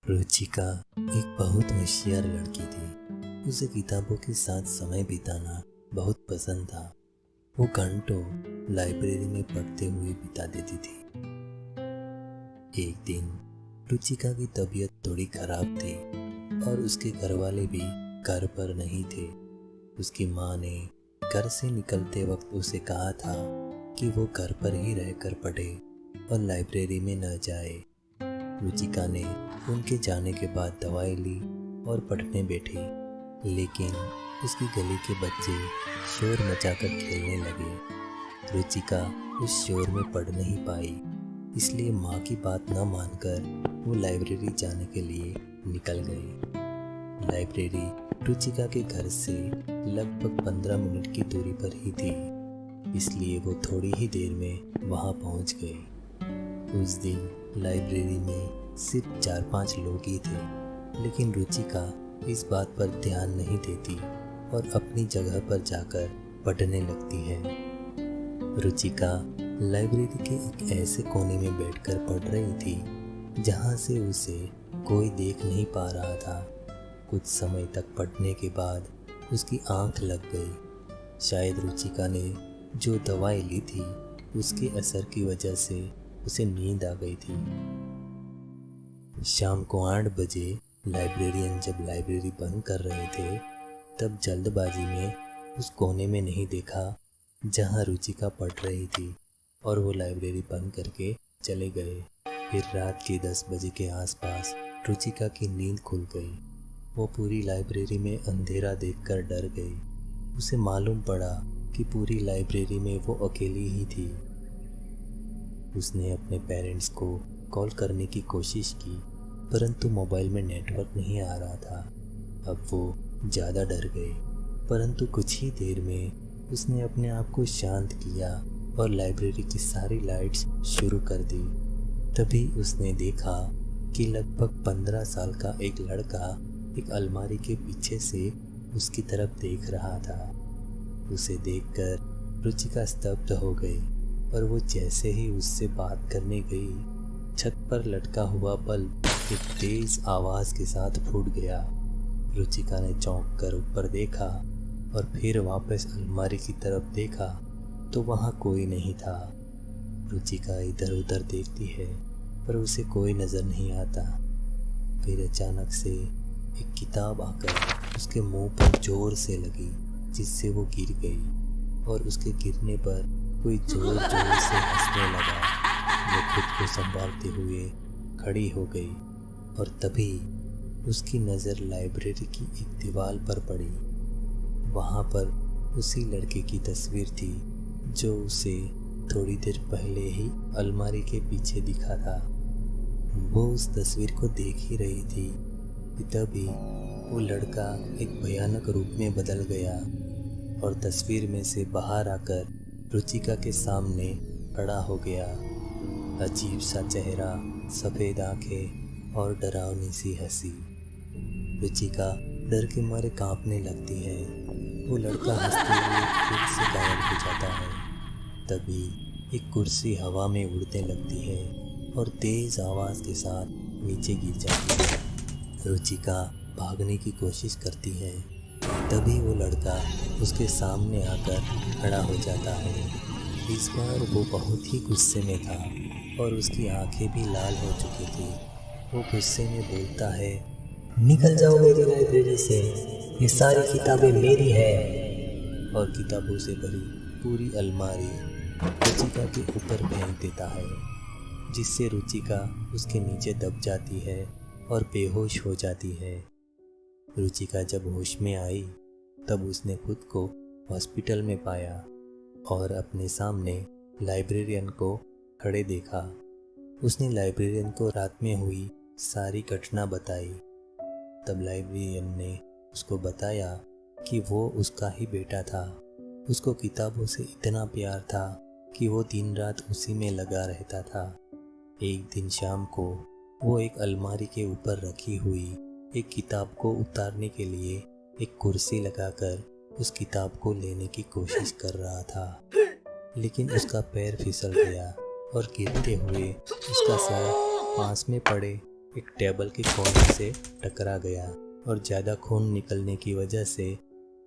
रुचिका एक बहुत होशियार लड़की थी। उसे किताबों के साथ समय बिताना बहुत पसंद था। वो घंटों लाइब्रेरी में पढ़ते हुए बिता देती थी। एक दिन रुचिका की तबीयत थोड़ी खराब थी और उसके घर वाले भी घर पर नहीं थे। उसकी माँ ने घर से निकलते वक्त उसे कहा था कि वो घर पर ही रहकर पढ़े और लाइब्रेरी में न जाए। रुचिका ने उनके जाने के बाद दवाई ली और पढ़ने बैठी, लेकिन उसकी गली के बच्चे शोर मचाकर खेलने लगे। रुचिका उस शोर में पढ़ नहीं पाई, इसलिए माँ की बात न मानकर वो लाइब्रेरी जाने के लिए निकल गई। लाइब्रेरी रुचिका के घर से लगभग 15 मिनट की दूरी पर ही थी, इसलिए वो थोड़ी ही देर में वहाँ पहुँच गई। उस दिन लाइब्रेरी में सिर्फ 4-5 लोग ही थे, लेकिन रुचिका इस बात पर ध्यान नहीं देती और अपनी जगह पर जाकर पढ़ने लगती है। रुचिका लाइब्रेरी के एक ऐसे कोने में बैठकर पढ़ रही थी जहाँ से उसे कोई देख नहीं पा रहा था। कुछ समय तक पढ़ने के बाद उसकी आंख लग गई। शायद रुचिका ने जो दवाई ली थी उसके असर की वजह से उसे नींद आ गई थी। शाम को 8 बजे लाइब्रेरियन जब लाइब्रेरी बंद कर रहे थे, तब जल्दबाजी में उस कोने में नहीं देखा जहां रुचिका पढ़ रही थी और वो लाइब्रेरी बंद करके चले गए। फिर रात के 10 बजे के आसपास रुचिका की नींद खुल गई। वो पूरी लाइब्रेरी में अंधेरा देखकर डर गई। उसे मालूम पड़ा कि पूरी लाइब्रेरी में वो अकेली ही थी। उसने अपने पेरेंट्स को कॉल करने की कोशिश की, परंतु मोबाइल में नेटवर्क नहीं आ रहा था। अब वो ज़्यादा डर गई, परंतु कुछ ही देर में उसने अपने आप को शांत किया और लाइब्रेरी की सारी लाइट्स शुरू कर दी। तभी उसने देखा कि लगभग 15 साल का एक लड़का एक अलमारी के पीछे से उसकी तरफ देख रहा था। उसे देखकर रुचिका स्तब्ध हो गई और वो जैसे ही उससे बात करने गई, छत पर लटका हुआ बल्ब एक तेज आवाज़ के साथ फूट गया। रुचिका ने चौंक कर ऊपर देखा और फिर वापस अलमारी की तरफ देखा तो वहाँ कोई नहीं था। रुचिका इधर उधर देखती है पर उसे कोई नज़र नहीं आता। फिर अचानक से एक किताब आकर उसके मुंह पर जोर से लगी, जिससे वो गिर गई और उसके गिरने पर कोई जोर जोर से हंसने लगा। वो खुद को संभालते हुए खड़ी हो गई और तभी उसकी नज़र लाइब्रेरी की एक दीवार पर पड़ी। वहाँ पर उसी लड़के की तस्वीर थी जो उसे थोड़ी देर पहले ही अलमारी के पीछे दिखा था। वो उस तस्वीर को देख ही रही थी कि तभी वो लड़का एक भयानक रूप में बदल गया और तस्वीर में से बाहर आकर रुचिका के सामने खड़ा हो गया। अजीब सा चेहरा, सफ़ेद आंखें और डरावनी सी हंसी। रुचिका डर के मारे कांपने लगती है। वो लड़का हंसते हुए फिर से गायब हो जाता है। तभी एक कुर्सी हवा में उड़ने लगती है और तेज़ आवाज़ के साथ नीचे गिर जाती है। रुचिका भागने की कोशिश करती है, तभी वो लड़का उसके सामने आकर खड़ा हो जाता है। इस बार वो बहुत ही गुस्से में था और उसकी आंखें भी लाल हो चुकी थी। वो गुस्से में बोलता है, निकल जाओ मेरी लाइब्रेरी से, ये सारी किताबें मेरी है। और किताबों से भरी पूरी अलमारी रुचिका के ऊपर फेंक देता है, जिससे रुचिका उसके नीचे दब जाती है और बेहोश हो जाती है। रुचिका जब होश में आई तब उसने खुद को हॉस्पिटल में पाया और अपने सामने लाइब्रेरियन को खड़े देखा। उसने लाइब्रेरियन को रात में हुई सारी घटना बताई। तब लाइब्रेरियन ने उसको बताया कि वो उसका ही बेटा था। उसको किताबों से इतना प्यार था कि वो दिन रात उसी में लगा रहता था। एक दिन शाम को वो एक अलमारी के ऊपर रखी हुई एक किताब को उतारने के लिए एक कुर्सी लगाकर उस किताब को लेने की कोशिश कर रहा था, लेकिन उसका पैर फिसल गया और गिरते हुए उसका सर पास में पड़े एक टेबल के कोने से टकरा गया और ज़्यादा खून निकलने की वजह से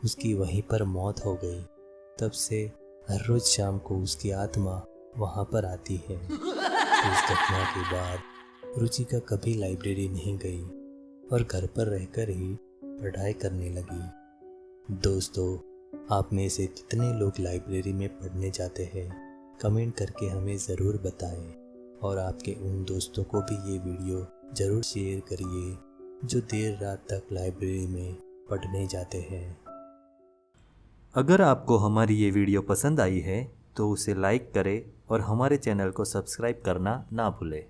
उसकी वहीं पर मौत हो गई। तब से हर रोज़ शाम को उसकी आत्मा वहाँ पर आती है। इस घटना के बाद रुचिका कभी लाइब्रेरी नहीं गई और घर पर रहकर ही पढ़ाई करने लगी। दोस्तों, आप में से कितने लोग लाइब्रेरी में पढ़ने जाते हैं? कमेंट करके हमें ज़रूर बताएं और आपके उन दोस्तों को भी ये वीडियो ज़रूर शेयर करिए जो देर रात तक लाइब्रेरी में पढ़ने जाते हैं। अगर आपको हमारी ये वीडियो पसंद आई है तो उसे लाइक करें और हमारे चैनल को सब्सक्राइब करना ना भूलें।